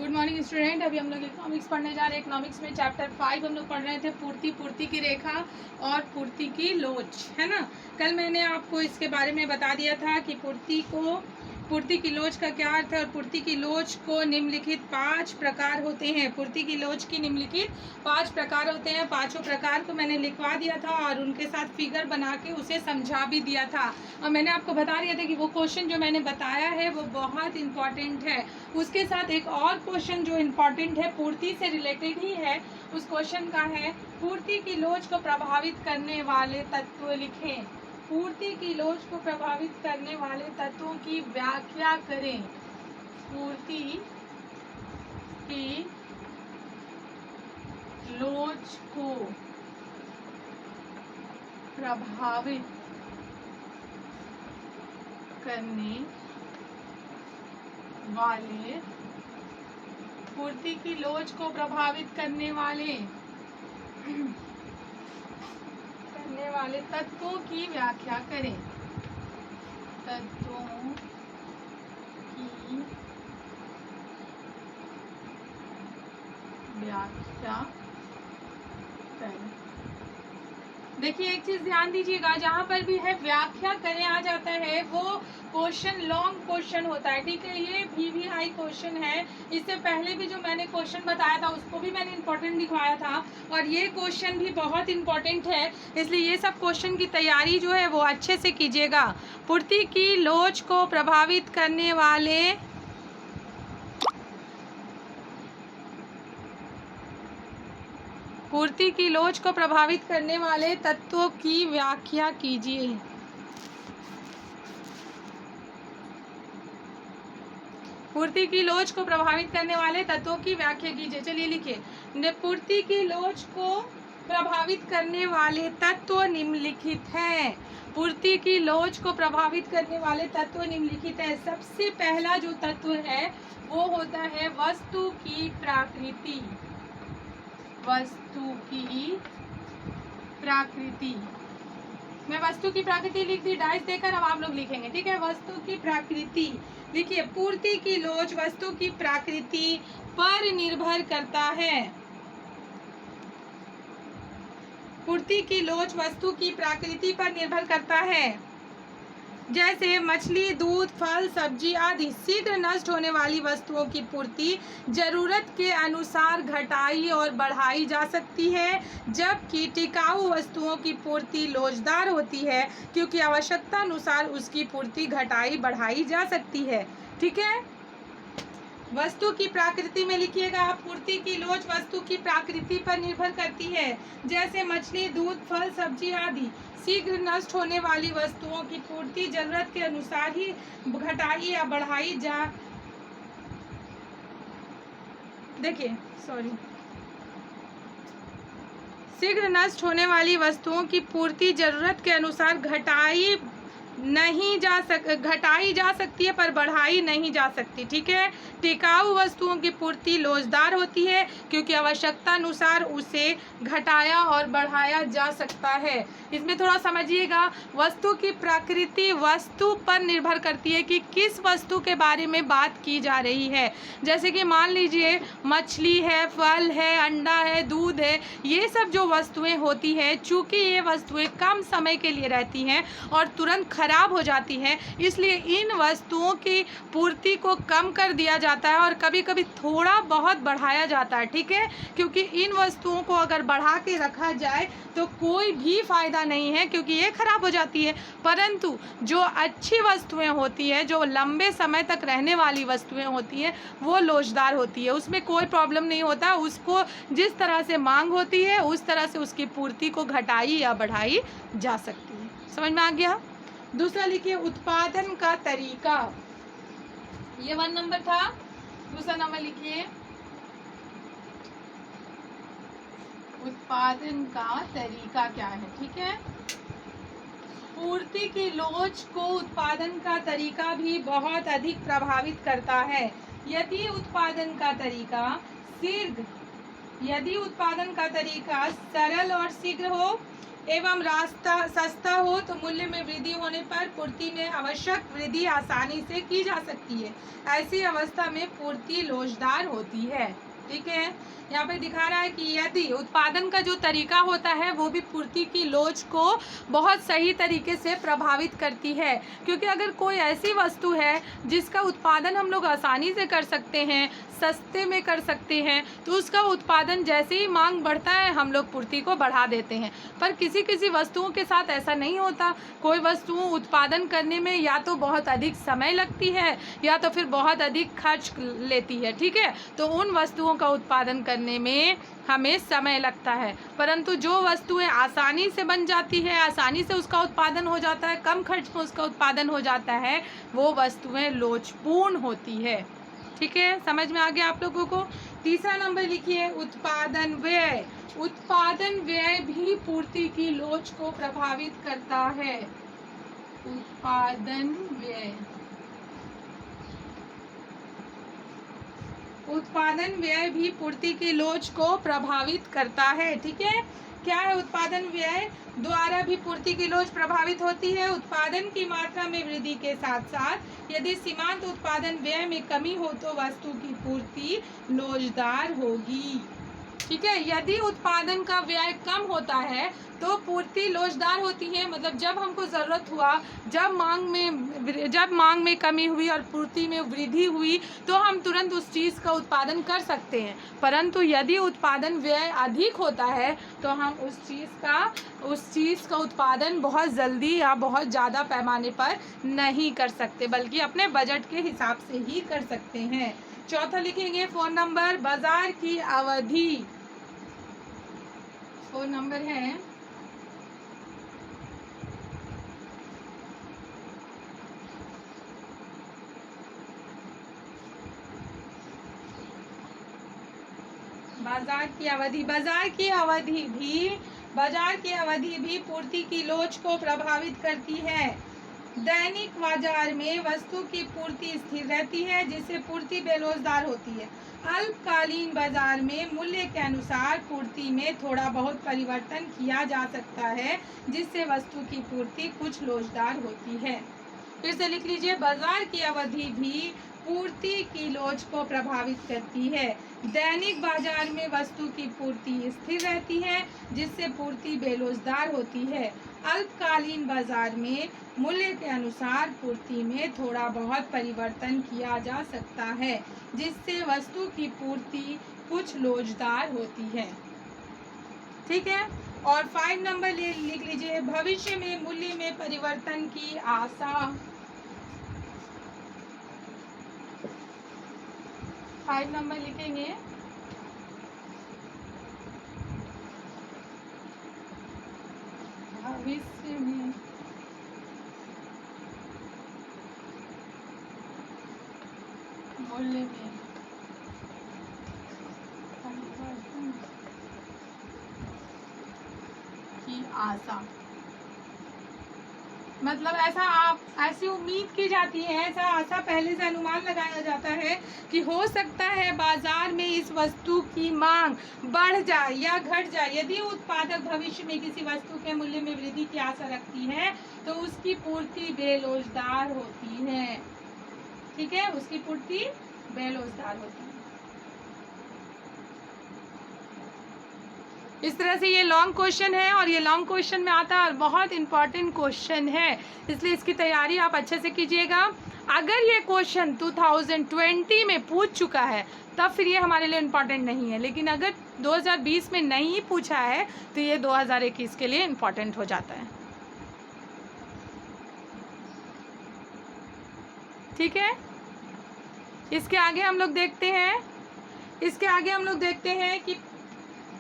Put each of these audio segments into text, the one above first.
Good morning student. अभी हम लोग इकोनॉमिक्स पढ़ने जा रहे हैं। इकोनॉमिक्स में चैप्टर 5 हम लोग पढ़ रहे थे पूर्ति की रेखा और पूर्ति की लोच, है ना। कल मैंने आपको इसके बारे में बता दिया था कि पूर्ति की लोच का क्या अर्थ है और पूर्ति की लोच को निम्नलिखित 5 प्रकार होते हैं। पूर्ति की लोच की निम्नलिखित 5 प्रकार होते हैं। पांचों प्रकार को मैंने लिखवा दिया था और उनके साथ फिगर बना के उसे समझा भी दिया था। और मैंने आपको बता दिया था कि वो क्वेश्चन जो मैंने बताया है वो बहुत इंपॉर्टेंट है। उसके साथ एक और क्वेश्चन जो इम्पोर्टेंट है, पूर्ति से रिलेटेड ही है, उस क्वेश्चन का है पूर्ति की लोच को प्रभावित करने वाले तत्व लिखें। पूर्ति की लोच को प्रभावित करने वाले तत्वों की व्याख्या करें। पूर्ति की लोच को प्रभावित करने वाले पूर्ति की लोच को प्रभावित करने वाले तत्वों की व्याख्या करें। तत्वों की व्याख्या करें। देखिए एक चीज ध्यान दीजिएगा, जहाँ पर भी है व्याख्या करें आ जाता है वो क्वेश्चन लॉन्ग क्वेश्चन होता है, ठीक है। ये VVI क्वेश्चन है। इससे पहले भी जो मैंने क्वेश्चन बताया था उसको भी मैंने इंपॉर्टेंट दिखाया था और ये क्वेश्चन भी बहुत इंपॉर्टेंट है, इसलिए ये सब क्वेश्चन की तैयारी जो है वो अच्छे से कीजिएगा। पूर्ति की लोच को प्रभावित करने वाले पूर्ति की लोच को प्रभावित करने वाले तत्वों की व्याख्या कीजिए। पूर्ति की लोच को प्रभावित करने वाले तत्वों की व्याख्या कीजिए। चलिए लिखिए। पूर्ति की लोच को प्रभावित करने वाले तत्व निम्नलिखित हैं। पूर्ति की लोच को प्रभावित करने वाले तत्व निम्नलिखित है। सबसे पहला जो तत्व है वो होता है वस्तु की प्रकृति। वस्तु की प्रकृति। मैं वस्तु की प्रकृति लिख दी डाइस देकर, अब आप लोग लिखेंगे, ठीक है। वस्तु की प्रकृति लिखिए। पूर्ति की लोच वस्तु की प्रकृति पर निर्भर करता है। पूर्ति की लोच वस्तु की प्रकृति पर निर्भर करता है। जैसे मछली, दूध, फल, सब्जी आदि शीघ्र नष्ट होने वाली वस्तुओं की पूर्ति जरूरत के अनुसार घटाई और बढ़ाई जा सकती है, जबकि टिकाऊ वस्तुओं की पूर्ति लोचदार होती है क्योंकि आवश्यकता अनुसार उसकी पूर्ति घटाई बढ़ाई जा सकती है, ठीक है। वस्तु की प्रकृति में लिखिएगा, पूर्ति की लोच वस्तु की प्रकृति पर निर्भर करती है। जैसे मछली, दूध, फल, सब्जी आदि शीघ्र नष्ट होने वाली वस्तुओं की पूर्ति जरूरत के अनुसार ही घटाई या बढ़ाई जा शीघ्र नष्ट होने वाली वस्तुओं की पूर्ति जरूरत के अनुसार घटाई जा सकती है पर बढ़ाई नहीं जा सकती, ठीक है। टिकाऊ वस्तुओं की पूर्ति लोचदार होती है क्योंकि आवश्यकता अनुसार उसे घटाया और बढ़ाया जा सकता है। इसमें थोड़ा समझिएगा, वस्तु की प्रकृति वस्तु पर निर्भर करती है कि किस वस्तु के बारे में बात की जा रही है। जैसे कि मान लीजिए मछली है, फल है, अंडा है, दूध है, ये सब जो वस्तुएं होती है, चूँकि ये वस्तुएं कम समय के लिए रहती हैं और तुरंत खराब हो जाती हैं, इसलिए इन वस्तुओं की पूर्ति को कम कर दिया जाता है और कभी कभी थोड़ा बहुत बढ़ाया जाता है, ठीक है। क्योंकि इन वस्तुओं को अगर बढ़ा के रखा जाए तो कोई भी फायदा नहीं है क्योंकि ये खराब हो जाती है। परंतु जो अच्छी वस्तुएं होती है, जो लंबे समय तक रहने वाली वस्तुएं होती हैं, वो लोचदार होती है, उसमें कोई प्रॉब्लम नहीं होता। उसको जिस तरह से मांग होती है उस तरह से उसकी पूर्ति को घटाई या बढ़ाई जा सकती है। समझ में आ गया। दूसरा लिखिए, उत्पादन का तरीका। ये 1 नंबर था। दूसरा नंबर लिखिए, उत्पादन का तरीका क्या है, ठीक है। पूर्ति की लोच को उत्पादन का तरीका भी बहुत अधिक प्रभावित करता है। यदि उत्पादन का तरीका सरल और शीघ्र हो एवं रास्ता सस्ता हो तो मूल्य में वृद्धि होने पर पूर्ति में आवश्यक वृद्धि आसानी से की जा सकती है। ऐसी अवस्था में पूर्ति लोचदार होती है। ठीक है, यहाँ पे दिखा रहा है कि यदि उत्पादन का जो तरीका होता है वो भी पूर्ति की लोच को बहुत सही तरीके से प्रभावित करती है। क्योंकि अगर कोई ऐसी वस्तु है जिसका उत्पादन हम लोग आसानी से कर सकते हैं, सस्ते में कर सकते हैं, तो उसका उत्पादन जैसे ही मांग बढ़ता है हम लोग पूर्ति को बढ़ा देते हैं। पर किसी किसी वस्तुओं के साथ ऐसा नहीं होता। कोई वस्तुओं उत्पादन करने में या तो बहुत अधिक समय लगती है या तो फिर बहुत अधिक खर्च लेती है। ठीक है, तो उन वस्तुओं का उत्पादन करने में हमें समय लगता है, परंतु जो वस्तुएं आसानी से बन जाती है, आसानी से उसका उत्पादन हो जाता है, कम खर्च में उसका उत्पादन हो जाता है, वो वस्तुएं लोचपूर्ण होती है। ठीक है, समझ में आ गया आप लोगों को। तीसरा नंबर लिखिए, उत्पादन व्यय। उत्पादन व्यय भी पूर्ति की लोच को प्रभावित करता है। उत्पादन व्यय, उत्पादन व्यय भी पूर्ति की लोच को प्रभावित करता है। ठीक है, क्या है? उत्पादन व्यय द्वारा भी पूर्ति की लोच प्रभावित होती है। उत्पादन की मात्रा में वृद्धि के साथ साथ यदि सीमांत उत्पादन व्यय में कमी हो तो वस्तु की पूर्ति लोचदार होगी। ठीक है, यदि उत्पादन का व्यय कम होता है तो पूर्ति लोचदार होती है। मतलब जब हमको ज़रूरत हुआ, जब मांग में कमी हुई और पूर्ति में वृद्धि हुई तो हम तुरंत उस चीज़ का उत्पादन कर सकते हैं। परंतु यदि उत्पादन व्यय अधिक होता है तो हम उस चीज़ का उत्पादन बहुत जल्दी या बहुत ज़्यादा पैमाने पर नहीं कर सकते, बल्कि अपने बजट के हिसाब से ही कर सकते हैं। चौथा लिखेंगे, फोन नंबर, बाजार की अवधि। फोन नंबर है बाजार की अवधि। बाजार की अवधि भी पूर्ति की लोच को प्रभावित करती है। दैनिक बाजार में वस्तु की पूर्ति स्थिर रहती है जिससे पूर्ति बेलोचदार होती है। अल्पकालीन बाजार में मूल्य के अनुसार पूर्ति में थोड़ा बहुत परिवर्तन किया जा सकता है जिससे वस्तु की पूर्ति कुछ लोचदार होती है। फिर से लिख लीजिए, बाजार की अवधि भी पूर्ति की लोच को प्रभावित करती है। दैनिक बाजार में वस्तु की पूर्ति स्थिर रहती है जिससे पूर्ति बेलोचदार होती है। अल्पकालीन बाजार में मूल्य के अनुसार पूर्ति में थोड़ा बहुत परिवर्तन किया जा सकता है जिससे वस्तु की पूर्ति कुछ लोचदार होती है। ठीक है, और 5 नंबर लिख लीजिए, भविष्य में मूल्य में परिवर्तन की आशा। 5 नंबर लिखेंगे, भविष्य में मूल्य में परिवर्तन की आशा। मतलब ऐसी उम्मीद की जाती है, ऐसा आशा पहले से अनुमान लगाया जाता है कि हो सकता है बाजार में इस वस्तु की मांग बढ़ जाए या घट जाए। यदि उत्पादक भविष्य में किसी वस्तु के मूल्य में वृद्धि की आशा रखती है तो उसकी पूर्ति बेलोचदार होती है। ठीक है, उसकी पूर्ति बेलोचदार होती है। इस तरह से ये लॉन्ग क्वेश्चन है और ये लॉन्ग क्वेश्चन में आता है और बहुत इंपॉर्टेंट क्वेश्चन है, इसलिए इसकी तैयारी आप अच्छे से कीजिएगा। अगर ये क्वेश्चन 2020 में पूछ चुका है तब फिर ये हमारे लिए इम्पॉर्टेंट नहीं है, लेकिन अगर 2020 में नहीं पूछा है तो ये 2021 के लिए इम्पॉर्टेंट हो जाता है। ठीक है, इसके आगे हम लोग देखते हैं कि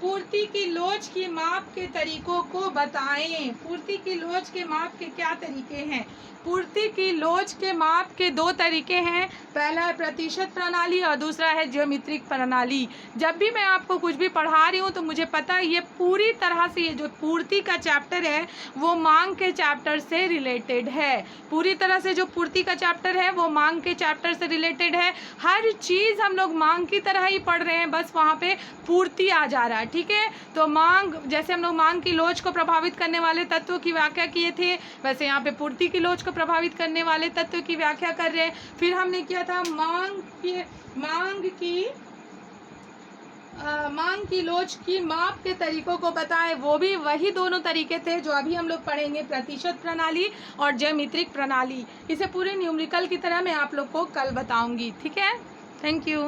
पूर्ति की लोच की माप के तरीकों को बताएं। पूर्ति की लोच के माप के क्या तरीके हैं? पूर्ति की लोच के माप के 2 तरीके हैं। पहला है प्रतिशत प्रणाली और दूसरा है ज्योमेट्रिक प्रणाली। जब भी मैं आपको कुछ भी पढ़ा रही हूँ तो मुझे पता है ये पूरी तरह से ये जो पूर्ति का चैप्टर है वो मांग के चैप्टर से रिलेटेड है। पूरी तरह से जो पूर्ति का चैप्टर है वो मांग के चैप्टर से रिलेटेड है। हर चीज़ हम लोग मांग की तरह ही पढ़ रहे हैं, बस वहाँ पे पूर्ति आ जा रहा है। ठीक है। तो मांग, जैसे हम लोग मांग की लोच को प्रभावित करने वाले तत्वों की व्याख्या किए थे, वैसे यहाँ पे पूर्ति की लोच को प्रभावित करने वाले तत्व की व्याख्या कर रहे हैं। फिर हमने किया था मांग की लोच की माप के तरीकों को बताएं, वो भी वही दोनों तरीके थे जो अभी हम लोग पढ़ेंगे, प्रतिशत प्रणाली और ज्यामितीय प्रणाली। इसे पूरे न्यूमेरिकल की तरह मैं आप लोग को कल बताऊंगी, ठीक है। Thank you.